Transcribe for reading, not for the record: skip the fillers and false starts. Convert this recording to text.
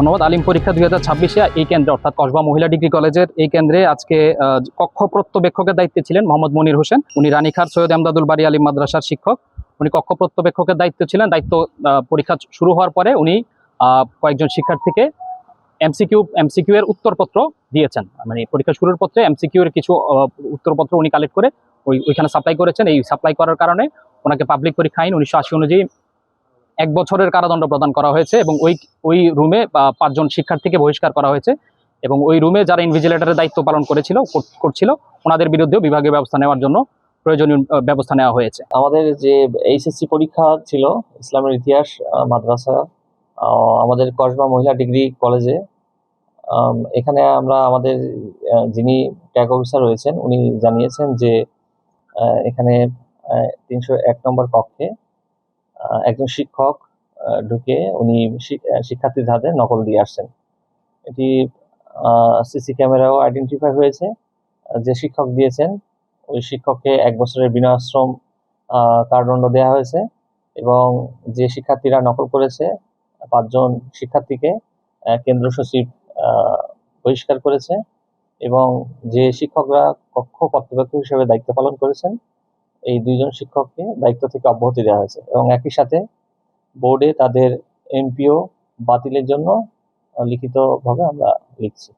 ধন্যবাদ। আলিম পরীক্ষা 2026-এ এই কেন্দ্রে অর্থাৎ কসবা মহিলা ডিগ্রি কলেজের এই কেন্দ্রে আজকে কক্ষ পর্যবেক্ষকের দায়িত্বে ছিলেন মোহাম্মদ মনির হোসেন। উনি রানীখার সৈয়দ এমদাদুল বারী আলিম মাদ্রাসার শিক্ষক। উনি কক্ষ পর্যবেক্ষকের দায়িত্ব ছিলেন। পরীক্ষা শুরু হওয়ার পরে উনি কয়েকজন শিক্ষার্থীকে এমসিকিউ এর উত্তরপত্র দিয়েছেন। মানে পরীক্ষা শুরুর পত্রে এমসিকিউ এর কিছু উত্তরপত্র উনি কালেক্ট করে ওইখানে সাপ্লাই করেছেন। এই সাপ্লাই করার কারণে ওনাকে পাবলিক পরীক্ষা আইন 1980 অনুযায়ী 1 বছরের কারাদণ্ড প্রদান করা হয়েছে এবং ওই রুমে 5 জন শিক্ষার্থীকে বহিষ্কার করা হয়েছে এবং ওই রুমে যারা ইনভিজিলেটরের দায়িত্ব পালন করছিল ওনাদের বিরুদ্ধেও বিভাগীয় ব্যবস্থা নেওয়ার জন্য প্রয়োজনীয় ব্যবস্থা নেওয়া হয়েছে। আমাদের যে এইচএসসি পরীক্ষা ছিল ইসলামের ইতিহাস মাদ্রাসা আমাদের কসবা মহিলা ডিগ্রি কলেজে, এখানে আমরা আমাদের যিনি ট্যাগ অফিসার রয়েছেন উনি জানিয়েছেন যে এখানে 301 নম্বর কক্ষে একজন শিক্ষক ঢুকে উনি শিক্ষার্থীদের হাতে নকল দিয়ে আসছেন। এটি সিসি ক্যামেরাও আইডেন্টিফাই হয়েছে। যে শিক্ষক দিয়েছেন ওই শিক্ষককে 1 বছরের বিনাশ্রম কারাদণ্ড দেওয়া হয়েছে এবং যে শিক্ষার্থীরা নকল করেছে 5 জন শিক্ষার্থীকে কেন্দ্র সচিব বহিষ্কার করেছে এবং যে শিক্ষকরা কক্ষ কর্তৃপক্ষ হিসেবে দায়িত্ব পালন করেছেন এই 2 জন শিক্ষককে দায়িত্ব থেকে অব্যাহতি দেওয়া হয়েছে এবং একই সাথে বোর্ডে তাদের এমপিও বাতিলের জন্য লিখিতভাবে আমরা লিখছি।